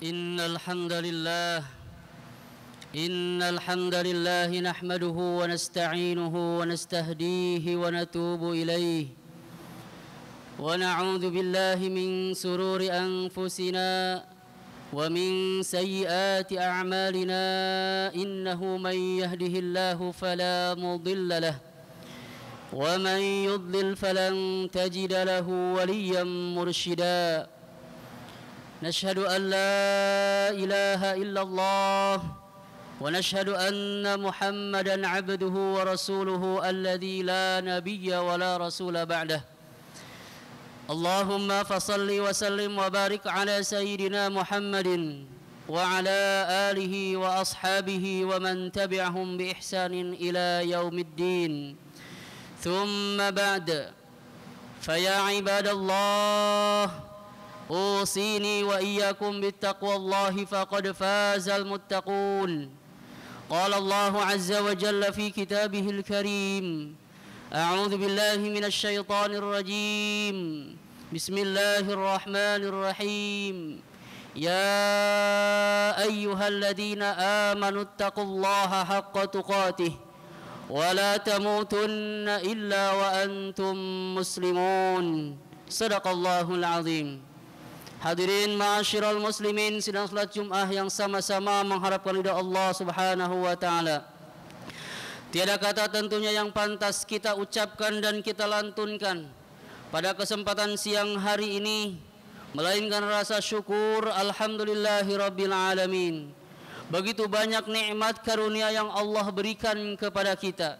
إن الحمد لله نحمده ونستعينه ونستهديه ونتوب إليه ونعوذ بالله من شرور أنفسنا ومن سيئات أعمالنا إنه من يهده الله فلا مضل له ومن يضلل فلن تجد له وليا مرشدا نشهد أن لا إله إلا الله ونشهد أن محمدا عبده ورسوله الذي لا نبي ولا رسول بعده اللهم فصل وسلم وبارك على سيدنا محمد وعلى آله وأصحابه ومن تبعهم بإحسان إلى يوم الدين ثم بعد فيا عباد الله أوصيني وإياكم بالتقوى الله فقد فاز المتقون قال الله عز وجل في كتابه الكريم أعوذ بالله من الشيطان الرجيم بسم الله الرحمن الرحيم يا أيها الذين آمنوا اتقوا الله حق تقاته ولا تموتن إلا وأنتم مسلمون صدق الله العظيم. Hadirin ma'asyiral muslimin, sidang salat Jumat yang sama-sama mengharapkan ridha Allah Subhanahu wa taala. Tiada kata tentunya yang pantas kita ucapkan dan kita lantunkan pada kesempatan siang hari ini melainkan rasa syukur alhamdulillahirabbil alamin. Begitu banyak nikmat karunia yang Allah berikan kepada kita.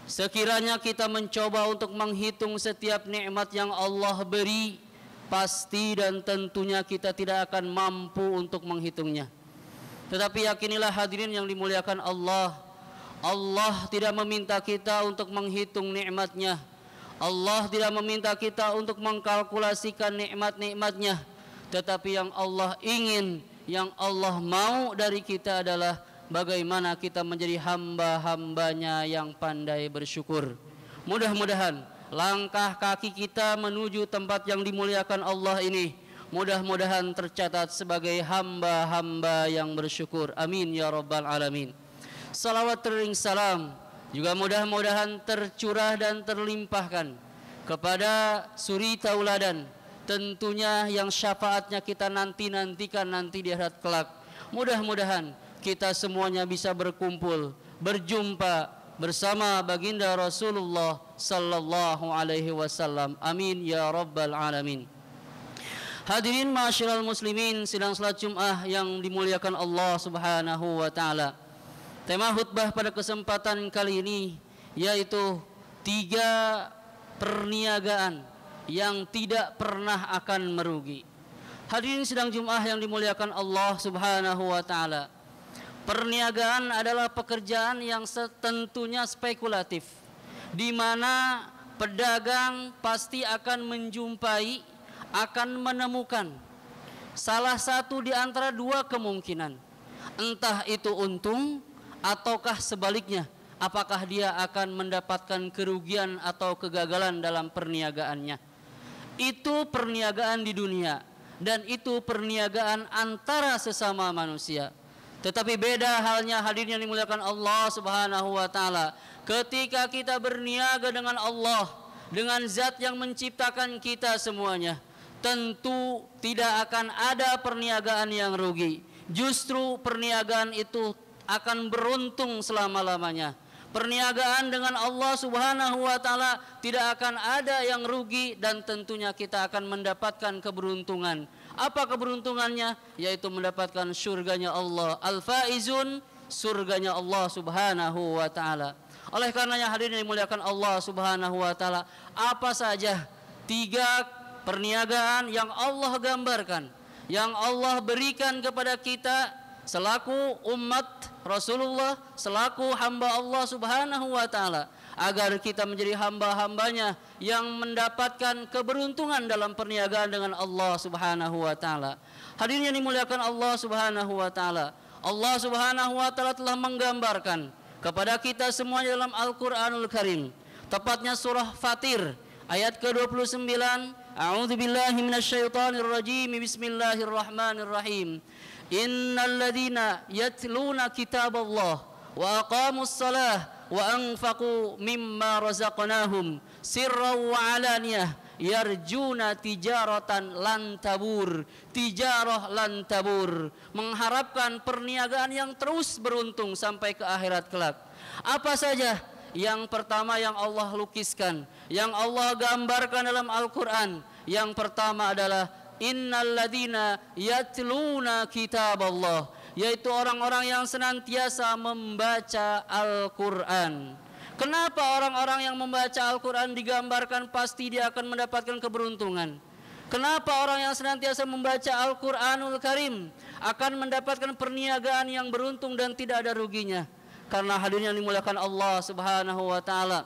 Sekiranya kita mencoba untuk menghitung setiap nikmat yang Allah beri, pasti dan tentunya kita tidak akan mampu untuk menghitungnya. Tetapi yakinilah hadirin yang dimuliakan Allah, Allah tidak meminta kita untuk menghitung nikmatnya. Allah tidak meminta kita untuk mengkalkulasikan nikmat-nikmatnya. Tetapi yang Allah ingin, yang Allah mau dari kita adalah bagaimana kita menjadi hamba-hambanya yang pandai bersyukur. Mudah-mudahan langkah kaki kita menuju tempat yang dimuliakan Allah ini mudah-mudahan tercatat sebagai hamba-hamba yang bersyukur. Amin ya rabbal alamin. Salawat tering salam juga mudah-mudahan tercurah dan terlimpahkan kepada suri tauladan, tentunya yang syafaatnya kita nantikan nanti di akhirat kelak. Mudah-mudahan kita semuanya bisa berkumpul, berjumpa bersama baginda Rasulullah sallallahu alaihi wasallam. Amin ya rabbal alamin. Hadirin ma'asyiral muslimin, sidang salat Jumat yang dimuliakan Allah Subhanahu wa taala. Tema khutbah pada kesempatan kali ini yaitu 3 perniagaan yang tidak pernah akan merugi. Hadirin sidang Jumat yang dimuliakan Allah Subhanahu wa taala. Perniagaan adalah pekerjaan yang tentunya spekulatif, di mana pedagang pasti akan menjumpai, akan menemukan salah satu di antara 2 kemungkinan. Entah itu untung ataukah sebaliknya, apakah dia akan mendapatkan kerugian atau kegagalan dalam perniagaannya. Itu perniagaan di dunia dan itu perniagaan antara sesama manusia. Tetapi beda halnya hadirin yang dimuliakan Allah Subhanahu wa taala ketika kita berniaga dengan Allah, dengan zat yang menciptakan kita semuanya. Tentu tidak akan ada perniagaan yang rugi. Justru perniagaan itu akan beruntung selama-lamanya. Perniagaan dengan Allah Subhanahu wa taala tidak akan ada yang rugi dan tentunya kita akan mendapatkan keberuntungan. Apa keberuntungannya? Yaitu mendapatkan surganya Allah. Al-faizun, surganya Allah Subhanahu wa taala. Oleh karenanya hadirin yang dimuliakan Allah Subhanahu wa taala, apa saja 3 perniagaan yang Allah gambarkan, yang Allah berikan kepada kita selaku umat Rasulullah, selaku hamba Allah Subhanahu wa taala, agar kita menjadi hamba-hambanya yang mendapatkan keberuntungan dalam perniagaan dengan Allah Subhanahu wa taala. Hadirin yang dimuliakan Allah Subhanahu wa taala, Allah Subhanahu wa taala telah menggambarkan kepada kita semuanya dalam Al-Qur'anul Karim, tepatnya surah Fatir ayat ke-29, A'udzu billahi minasyaitonir rajim. Bismillahirrahmanirrahim. Innal ladzina yatluna kitaballah wa aqamus shalah wa anfaqu mimma razaqnahum sirran wa alaniyah yarjuna tijaratan lan tabur. Tijarah lan tabur, mengharapkan perniagaan yang terus beruntung sampai ke akhirat kelak. Apa saja? Yang pertama yang Allah lukiskan, yang Allah gambarkan dalam Al-Quran. Yang pertama adalah innal ladzina yatluna kitaballah, yaitu orang-orang yang senantiasa membaca Al-Quran. Kenapa orang-orang yang membaca Al-Quran digambarkan pasti dia akan mendapatkan keberuntungan? Kenapa orang yang senantiasa membaca Al-Quranul Karim akan mendapatkan perniagaan yang beruntung dan tidak ada ruginya? Karena hadirin yang dimuliakan Allah Subhanahu wa taala.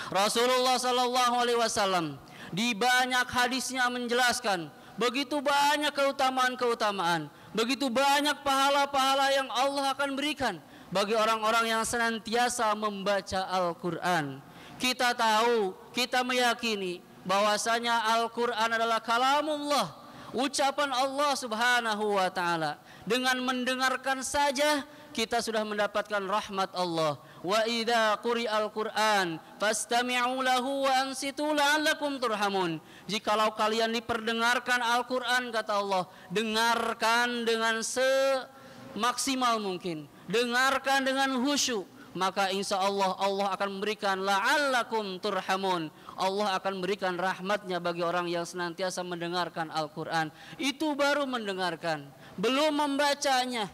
Rasulullah sallallahu alaihi wasallam di banyak hadisnya menjelaskan begitu banyak keutamaan-keutamaan, begitu banyak pahala-pahala yang Allah akan berikan bagi orang-orang yang senantiasa membaca Al-Quran. Kita tahu, kita meyakini bahwasanya Al-Quran adalah kalamullah, ucapan Allah Subhanahu wa taala. Dengan mendengarkan saja kita sudah mendapatkan rahmat Allah. Wa idza quri'al Qur'an fastami'u lahu wa ansitu la'allakum turhamun. Jikalau kalian diperdengarkan Al-Qur'an, kata Allah, dengarkan dengan semaksimal mungkin, dengarkan dengan khusyuk, maka insya Allah Allah akan memberikan la'allakum turhamun. Allah akan memberikan rahmatnya bagi orang yang senantiasa mendengarkan Al-Quran. Itu baru mendengarkan, belum membacanya,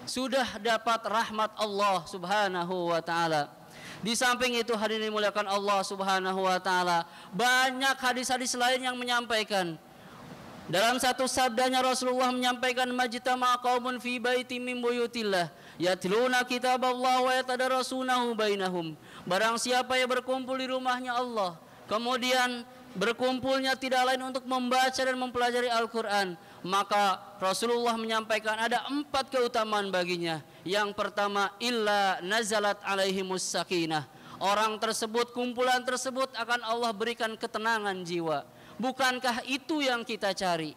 sudah dapat rahmat Allah Subhanahu wa taala. Di samping itu hadirin dimuliakan Allah Subhanahu wa taala, banyak hadis-hadis lain yang menyampaikan. Dalam satu sabdanya Rasulullah menyampaikan, majtama qaumun fi baitin min buyutillah yatluna kitaballah wa yatadarasunahu bainahum. Barang siapa yang berkumpul di rumahnya Allah, kemudian berkumpulnya tidak lain untuk membaca dan mempelajari Al-Quran, maka Rasulullah menyampaikan ada 4 keutamaan baginya. Yang pertama, illa nazalat alaihimus sakinah. Orang tersebut, kumpulan tersebut akan Allah berikan ketenangan jiwa. Bukankah itu yang kita cari?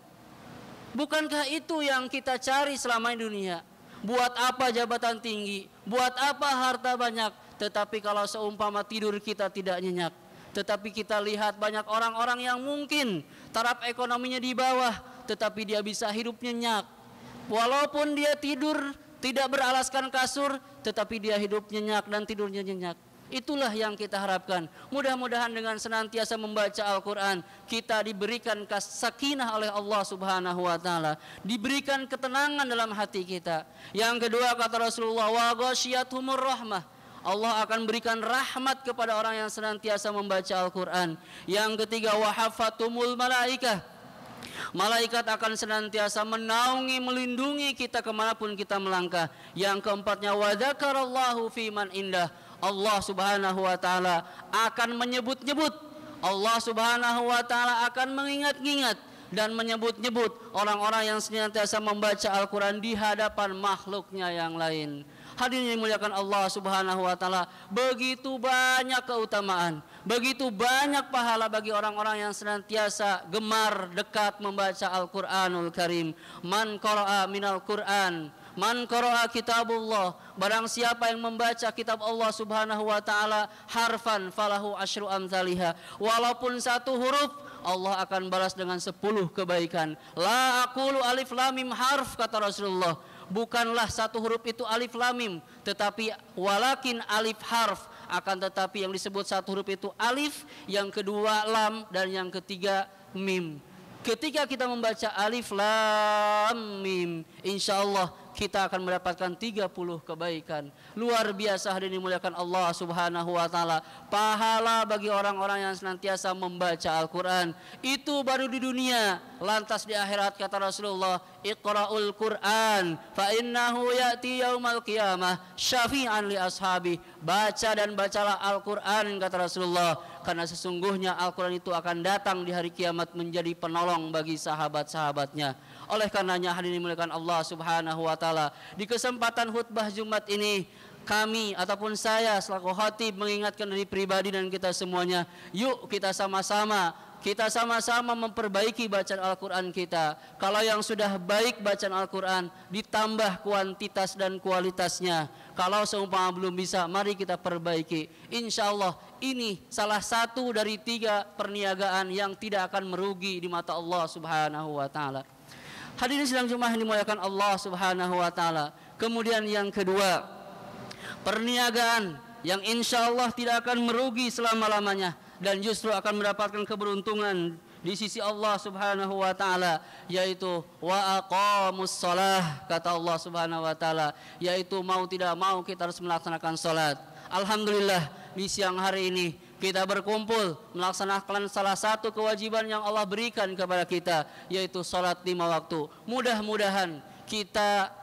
Bukankah itu yang kita cari selama di dunia? Buat apa jabatan tinggi? Buat apa harta banyak? Tetapi kalau seumpama tidur kita tidak nyenyak. Tetapi kita lihat banyak orang-orang yang mungkin taraf ekonominya di bawah, tetapi dia bisa hidup nyenyak. Walaupun dia tidur tidak beralaskan kasur, tetapi dia hidup nyenyak dan tidurnya nyenyak. Itulah yang kita harapkan. Mudah-mudahan dengan senantiasa membaca Al-Quran, kita diberikan sakinah oleh Allah Subhanahu wa taala, diberikan ketenangan dalam hati kita. Yang kedua, kata Rasulullah, wa ghasyiyatuhumur rahmah. Allah akan berikan rahmat kepada orang yang senantiasa membaca Al-Quran. Yang ketiga, wa hafatumul malaikah. Malaikat akan senantiasa menaungi, melindungi kita kemanapun kita melangkah. Yang keempatnya, wa dzakarallahu fiman indah. Allah Subhanahu wa taala akan menyebut-nyebut. Allah Subhanahu wa taala akan mengingat-ingat dan menyebut-nyebut orang-orang yang senantiasa membaca Al-Quran di hadapan makhluknya yang lain. Hadirin yang dimuliakan Allah Subhanahu wa taala, begitu banyak keutamaan, begitu banyak pahala bagi orang-orang yang senantiasa gemar dekat membaca Al-Qur'anul Karim. Man qara'a minal Qur'an, man qara'a kitabullah, barang siapa yang membaca kitab Allah Subhanahu wa taala harfan falahu asyru amsalihha, walaupun 1 huruf Allah akan balas dengan 10 kebaikan. La aqulu alif lam mim harf, kata Rasulullah. Bukanlah 1 huruf itu alif lam mim, tetapi walakin alif harf. Akan tetapi yang disebut 1 huruf itu alif, yang kedua lam, dan yang ketiga mim. Ketika kita membaca alif lam mim, insya Allah kita akan mendapatkan 30 kebaikan. Luar biasa hadirin dimuliakan Allah Subhanahu wa taala. Pahala bagi orang-orang yang senantiasa membaca Al-Quran. Itu baru di dunia. Lantas di akhirat kata Rasulullah, Iqra'ul Quran fa innahu ya'ti yaumal qiyamah syafi'an li ashabi. Baca dan bacalah Al-Quran, kata Rasulullah, karena sesungguhnya Al-Quran itu akan datang di hari kiamat menjadi penolong bagi sahabat-sahabatnya. Oleh karenanya hadirin dimuliakan Allah Subhanahu wa taala, di kesempatan khutbah Jumat ini kami ataupun saya selaku khatib mengingatkan dari pribadi dan kita semuanya, yuk kita sama-sama kita sama-sama memperbaiki bacaan Al-Quran kita. Kalau yang sudah baik bacaan Al-Quran, ditambah kuantitas dan kualitasnya. Kalau seumpama belum bisa, mari kita perbaiki. Insya Allah ini salah satu dari 3 perniagaan yang tidak akan merugi di mata Allah Subhanahu wa Ta'ala. Hadirin sidang Jumat yang dimuliakan Allah Subhanahu wa Ta'ala. Kemudian yang kedua, perniagaan yang insya Allah tidak akan merugi selama-lamanya dan justru akan mendapatkan keberuntungan di sisi Allah Subhanahu wa Ta'ala, yaitu wa aqamus shalah, kata Allah Subhanahu wa Ta'ala, yaitu mau tidak mau kita harus melaksanakan salat. Alhamdulillah di siang hari ini kita berkumpul melaksanakan salah satu kewajiban yang Allah berikan kepada kita, yaitu salat 5 waktu. Mudah-mudahan kita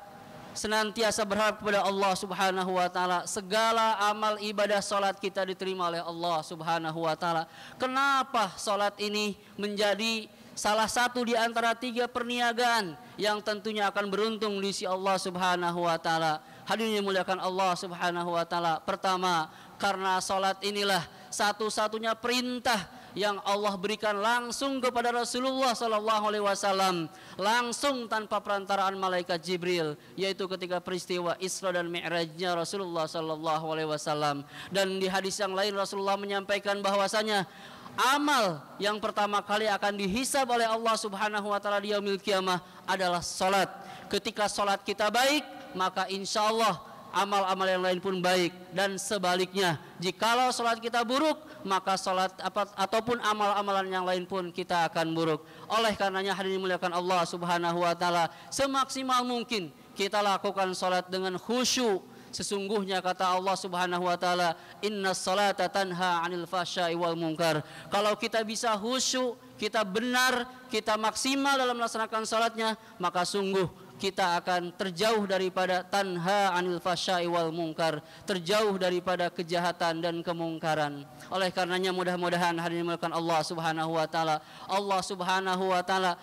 senantiasa berharap kepada Allah Subhanahu wa Ta'ala segala amal ibadah salat kita diterima oleh Allah Subhanahu wa Ta'ala. Kenapa salat ini menjadi salah satu di antara 3 perniagaan yang tentunya akan beruntung di sisi Allah Subhanahu wa Ta'ala? Hadirin yang dimuliakan Allah Subhanahu wa Ta'ala, pertama, karena salat inilah satu-satunya perintah yang Allah berikan langsung kepada Rasulullah sallallahu alaihi wasallam, langsung tanpa perantaraan malaikat Jibril, yaitu ketika peristiwa Isra dan Mi'rajnya Rasulullah sallallahu alaihi wasallam. Dan di hadis yang lain Rasulullah menyampaikan bahwasanya amal yang pertama kali akan dihisab oleh Allah Subhanahu wa Ta'ala di yaumil qiyamah adalah salat. Ketika salat kita baik, maka insya Allah amal-amal yang lain pun baik, dan sebaliknya jikalau salat kita buruk, maka salat ataupun amal-amalan yang lain pun kita akan buruk. Oleh karenanya hadirin dimuliakan Allah Subhanahu wa Ta'ala, semaksimal mungkin kita lakukan salat dengan khusyuk. Sesungguhnya kata Allah Subhanahu wa Ta'ala, innas salata tanha 'anil fahsya'i wal munkar. Kalau kita bisa khusyuk, kita benar, kita maksimal dalam melaksanakan salatnya, maka sungguh kita akan terjauh daripada tanha 'anil fahsya'i wal munkar, terjauh daripada kejahatan dan kemungkaran. Oleh karenanya mudah-mudahan hadirin dimuliakan Allah Subhanahu wa Ta'ala, Allah Subhanahu wa Ta'ala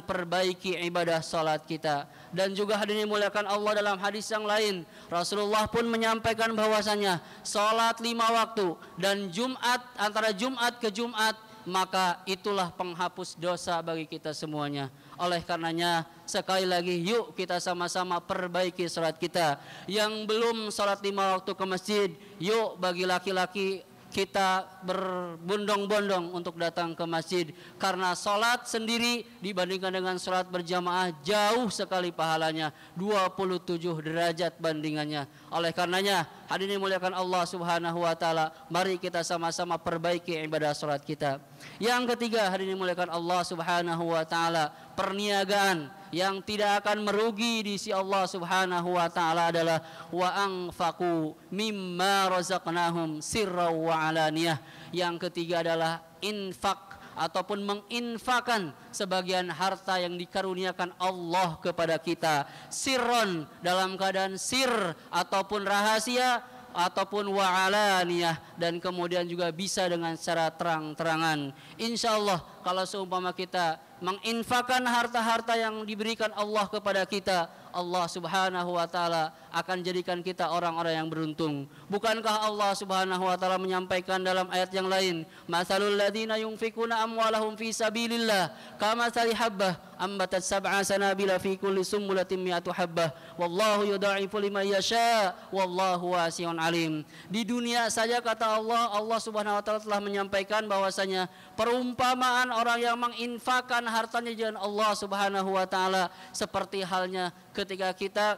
perbaiki ibadah salat kita. Dan juga hadirin dimuliakan Allah, dalam hadis yang lain Rasulullah pun menyampaikan bahwasanya salat 5 waktu dan Jumat, antara Jumat ke Jumat, maka itulah penghapus dosa bagi kita semuanya. Oleh karenanya sekali lagi yuk kita sama-sama perbaiki salat kita. Yang belum salat 5 waktu ke masjid, yuk bagi laki-laki kita berbondong-bondong untuk datang ke masjid, karena salat sendiri dibandingkan dengan salat berjamaah jauh sekali pahalanya, 27 derajat bandingannya. Oleh karenanya hadirin dimuliakan Allah Subhanahu wa Ta'ala, mari kita sama-sama perbaiki ibadah salat kita. Yang ketiga hadirin dimuliakan Allah Subhanahu wa Ta'ala, perniagaan yang tidak akan merugi di sisi Allah Subhanahu wa Ta'ala adalah wa anfaqu mimma razaqnahum sirran wa alaniyah. Yang ketiga adalah infak ataupun menginfakan sebagian harta yang dikaruniakan Allah kepada kita, sirron dalam keadaan sir ataupun rahasia, ataupun wa'alaniyah, dan kemudian juga bisa dengan secara terang-terangan. Insya Allah kalau seumpama kita menginfakkan harta-harta yang diberikan Allah kepada kita, Allah Subhanahu wa Ta'ala akan jadikan kita orang-orang yang beruntung. Bukankah Allah Subhanahu wa Ta'ala menyampaikan dalam ayat yang lain, matsalul ladzina yunfikuna amwalahum fi sabilillah kamatsali habbah ambatat sab'a sanabila fi kulli sumbulatin mi'atu habbah wallahu yudha'ifu liman yasha wallahu wasi'un alim. Di dunia saja kata Allah, Allah Subhanahu wa Ta'ala telah menyampaikan bahwasanya perumpamaan orang yang menginfakkan hartanya di jalan Allah Subhanahu wa Ta'ala seperti halnya ketika kita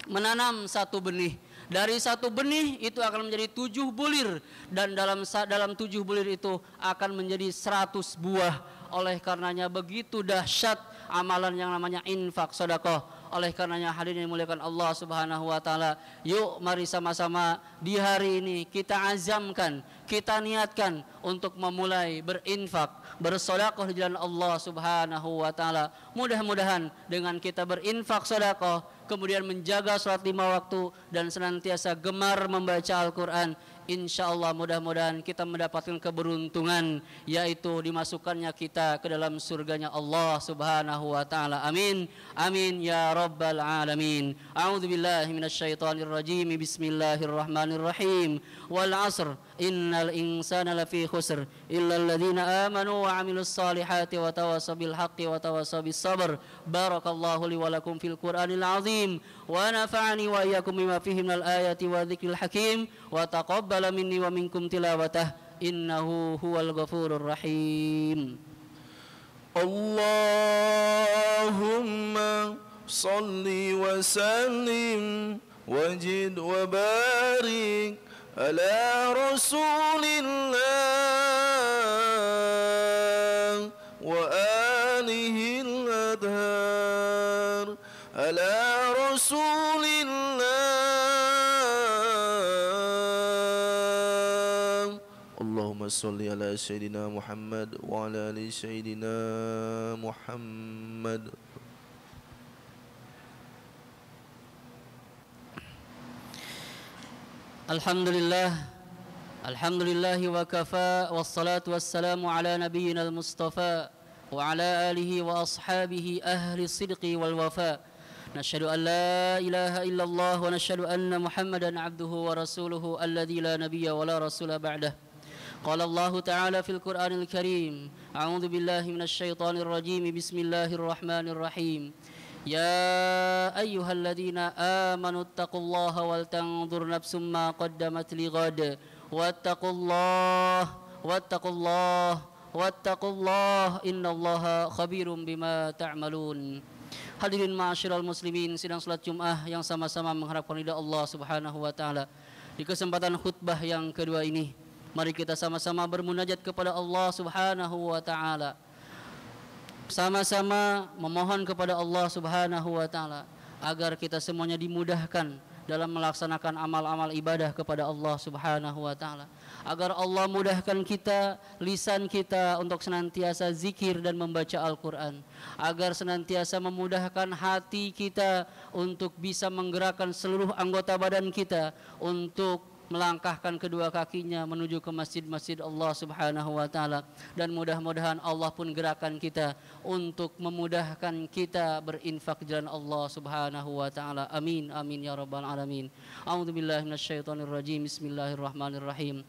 menanam satu benih. Dari satu benih itu akan menjadi 7 bulir, dan dalam 7 bulir itu akan menjadi 100 buah. Oleh karenanya begitu dahsyat amalan yang namanya infak sedekah. Oleh karenanya hadirin yang dimuliakan Allah Subhanahu wa Ta'ala, yuk mari sama-sama di hari ini kita azamkan, kita niatkan untuk memulai berinfak, bersedekah di jalan Allah Subhanahu wa Ta'ala. Mudah-mudahan dengan kita berinfak sedekah, kemudian menjaga salat 5 waktu dan senantiasa gemar membaca Al-Quran, insyaallah mudah-mudahan kita mendapatkan keberuntungan, yaitu dimasukkannya kita ke dalam surganya Allah Subhanahu wa Ta'ala. Amin amin ya rabbal alamin. A'udzubillahi minasyaitonir rajim. Bismillahirrahmanirrahim. Wal 'asr inna innal insana lafi khusr illa alladhina amanu wa 'amilus solihati wa tawassaw bil haqqi wa tawassaw bis sabr. Barakallahu li wa lakum fil Qur'anil 'azim wa nafa'ani wa iyyakum bima fihi minal ayati wa dzikril hakim wa taqabbala minni wa minkum tilawatah innahu huwal ghafurur rahim. Allahumma salli wa sallim wajid wa barik ala rasulillah wa alihi al-adhar ala rasulillah. Allahumma salli ala Sayyidina Muhammad wa ala ali Sayyidina Muhammad. Alhamdulillah wa kafa wassalatu wassalamu ala nabiyyina al-mustafa wa ala alihi wa ashabihi ahli sidqi wal wafa. Nashhadu an la ilaha illallah wa nashhadu anna Muhammadan abduhu wa rasuluhu alladhi la nabiyya wa la rasula ba'dah. Qala Allah ta'ala fil Qur'anil Karim, a'udzu billahi minasy syaithanir rajim, bismillahir rahim. Ya ayyuhalladzina amanu taqullaha wal tanzur nafsum ma qaddamat lighad wattaqullah innallaha khabirum bima ta'malun. Hadirin ma'asyiral muslimin, sidang salat Jumat yang sama-sama mengharapkan ridha Allah Subhanahu wa taala. Di kesempatan khutbah yang kedua ini, mari kita sama-sama bermunajat kepada Allah Subhanahu wa taala. Sama-sama memohon kepada Allah Subhanahu wa taala agar kita semuanya dimudahkan dalam melaksanakan amal-amal ibadah kepada Allah Subhanahu wa taala. Agar Allah mudahkan kita, lisan kita untuk senantiasa zikir dan membaca Al-Qur'an. Agar senantiasa memudahkan hati kita untuk bisa menggerakkan seluruh anggota badan kita untuk melangkahkan kedua kakinya menuju ke masjid-masjid Allah Subhanahu wa taala, dan mudah-mudahan Allah pun gerakan kita untuk memudahkan kita berinfak jalan Allah Subhanahu wa taala. Amin amin ya rabbal alamin. A'udzubillahi minasyaitonir rajim. Bismillahirrahmanirrahim.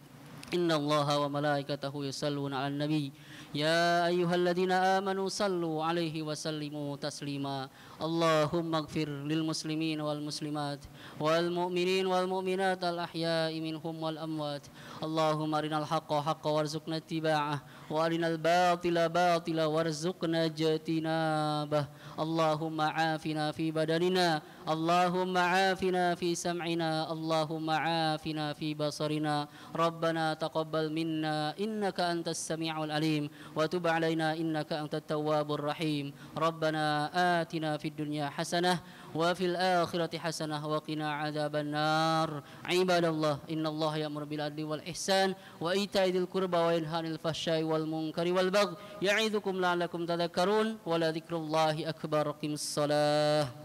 Innallaha wa malaikatahu yusalluna 'alan nabi ya ayyuhalladzina amanu sallu 'alaihi wa sallimu taslima. Allahumma ighfir lil muslimin wal muslimat wal mu'minin wal mu'minat al ahya'i minhum wal amwat. Allahumma arinal haqqa haqqan warzuqna ittiba'ah wa arinal batila batila warzuqna ijtinabah. Allahumma 'afina fi badanina, Allahumma 'afina fi sam'ina, Allahumma 'afina fi basarina. Rabbana taqabbal minna innaka antas sami'ul alim wa tub 'alaina innaka antat tawwabur rahim. Rabbana atina fid dunya hasanah wa fil akhirati hasanah wa qina 'adzaban nar. Ibadallah, innallaha ya'muru bil adli wal ihsan wa ita'i dzil qurba wa yanha 'anil fahsya'i wal munkari wal baghi ya'idzukum la'allakum tadhakkarun wa la dzikrullahi akbar. Qimis shalah.